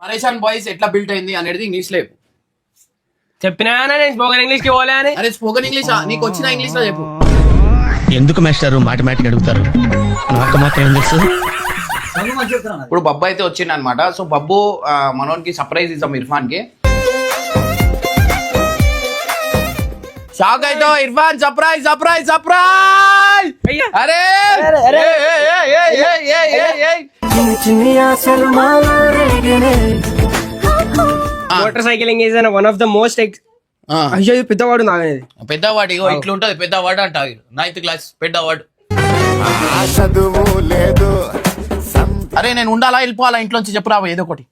పరేషాన్ బాయ్స్ ఎట్లా బిల్ట్ అయింది అనేది ఇంగ్లీష్ లో చెప్పు. చెప్పినా నేను స్పోకెన్ ఇంగ్లీష్ కి పోలే అని. అరే స్పోకెన్ ఇంగ్లీష్ నీకు వచ్చిన ఇంగ్లీష్ లో చెప్పు. ఎందుకు మాస్టారు మాటిమాటికి అడుగుతారు? నాకు మాత్రం ఏం తెలుసు. ఇప్పుడు బబ్బు అయితే వచ్చిండు అనమాట. సో బబ్బు మనోనికి సర్ప్రైజ్ ఇస్తాం ఇర్ఫాన్ కి. షాక్ అయితే ఇర్ఫాన్ సర్ప్రైజ్ సర్ప్రైజ్ సర్ప్రైజ్. అరే motor cycling is one of the most అయ్యో పెద్దవాడు నాగనేది. పెద్దవాడు ఇగో ఇట్లుంటది. పెద్దవాడు అంటావు 9th క్లాస్ పెద్దవాడు. అరే నేను ఉండాలా వెళ్ళిపోవాలా ఇంట్లోంచి చెప్పురా ఏదో ఒకటి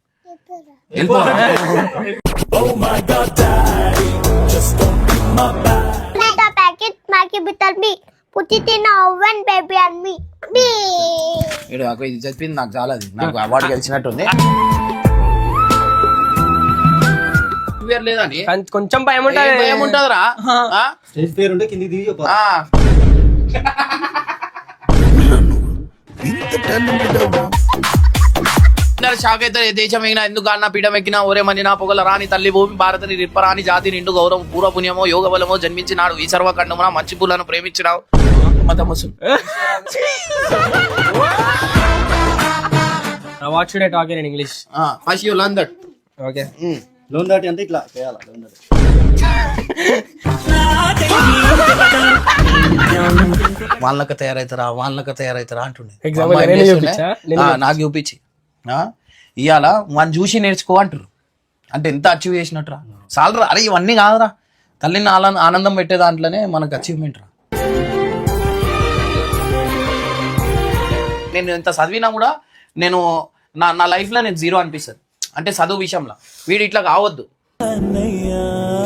ఇది చెప్పింది నాకు చాలా. నాకు అవార్డు గెలిచినట్టుంది. లేదని కొంచెం భయం ఉంటుంది. భయం ఉంటదిరా. షాక్ అయితే దేశం ఎగినా ఎందుకు అన్న పీఠం ఎక్కినా ఒరే మందినా పొగల రాని తల్లి భూమి భారతని నిర్పరాని జాతి నిండు గౌరవం పూర్వ పుణ్యమో యోగ బలమో జన్మించినాడు ఈ సర్వఖండమున మంచి పూలను ప్రేమించినావు. What should I talk in English? First you learn that. Okay. Learn that అంటే ఇట్లా చేయాలా? వాళ్ళకి తయారైతారా అంటుండే. నాకు చూపించి ఇవాళ మనం చూసి నేర్చుకో అంటారు. అంటే ఎంత అచీవ్ చేసినట్టు రా చాలరా. అరే ఇవన్నీ కాదురా, తల్లిని ఆనందం పెట్టే దాంట్లోనే మనకు అచీవ్మెంట్ రా. నేను ఎంత చదివినా కూడా నేను నా లైఫ్లో నేను జీరో అనిపిస్తుంది. అంటే చదువు విషయంలో వీడు ఇట్లా కావద్దు.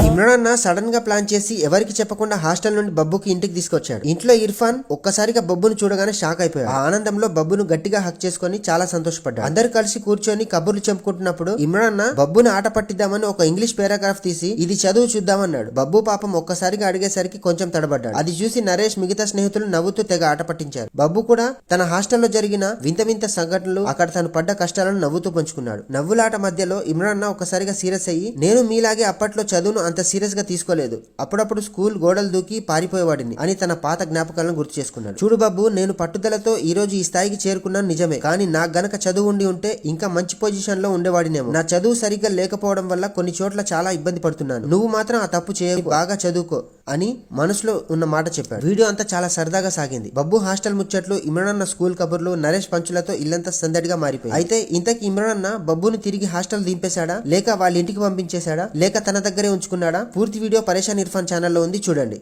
ఇమ్రాన్ అన్న సడన్ గా ప్లాన్ చేసి ఎవరికి చెప్పకుండా హాస్టల్ నుండి బబ్బుకి ఇంటికి తీసుకొచ్చాడు. ఇంట్లో ఇర్ఫాన్ ఒక్కసారిగా బబ్బును చూడగానే షాక్ అయిపోయాడు. ఆ ఆనందంలో బబ్బును గట్టిగా హక్ చేసుకుని చాలా సంతోషపడ్డాడు. అందరు కలిసి కూర్చొని కబుర్లు చెప్పుకుంటున్నప్పుడు ఇమ్రాన్ అన్న బబ్బును ఆట పట్టిద్దామని ఒక ఇంగ్లీష్ పారాగ్రాఫ్ తీసి ఇది చదువు చూద్దామన్నాడు. బబ్బు పాపం ఒక్కసారిగా అడిగేసరికి కొంచెం తడబడ్డాడు. అది చూసి నరేష్ మిగతా స్నేహితులు నవ్వుతూ తెగ ఆట పట్టించారు. బబ్బు కూడా తన హాస్టల్లో జరిగిన వింత వింత సంఘటనలు అక్కడ తను పడ్డ కష్టాలను నవ్వుతూ పంచుకున్నాడు. నవ్వులాట మధ్యలో ఇమ్రాన్ అన్న ఒక్కసారిగా సీరియస్ అయ్యి నేను మీలాగే అప్పట్లో చదువును అంత సీరియస్ గా తీసుకోలేదు. అప్పుడప్పుడు స్కూల్ గోడలు దూకి పారిపోయేవాడిని అని తన పాత జ్ఞాపకాలను గుర్తు చేసుకున్నాడు. చూడు బాబు, నేను పట్టుదలతో ఈ రోజు ఈ స్థాయికి చేరుకున్నాను నిజమే, కానీ నాకు గనక చదువు ఉంటే ఇంకా మంచి పొజిషన్ లో ఉండేవాడినేమో. నా చదువు సరిగ్గా లేకపోవడం వల్ల కొన్ని చోట్ల చాలా ఇబ్బంది పడుతున్నాను. నువ్వు మాత్రం ఆ తప్పు చేయకు, బాగా చదువుకో అని మనసులో ఉన్న మాట చెప్పాడు. వీడియో అంతా చాలా సరదాగా సాగింది. బబ్బు హాస్టల్ ముచ్చట్లు, ఇమ్రాన్ అన్న స్కూల్ కబుర్లు, నరేష్ పంచులతో ఇల్లంతా సందడిగా మారిపోయి. అయితే ఇంతకీ ఇమ్రాన్ అన్న బబ్బును తిరిగి హాస్టల్ దింపేశాడా, లేక వాళ్ళ ఇంటికి పంపించేశాడా, లేక తన దగ్గరే ఉంచుకున్నాడా? పూర్తి వీడియో పరేషాన్ ఇర్ఫాన్ ఛానల్లో ఉంది, చూడండి.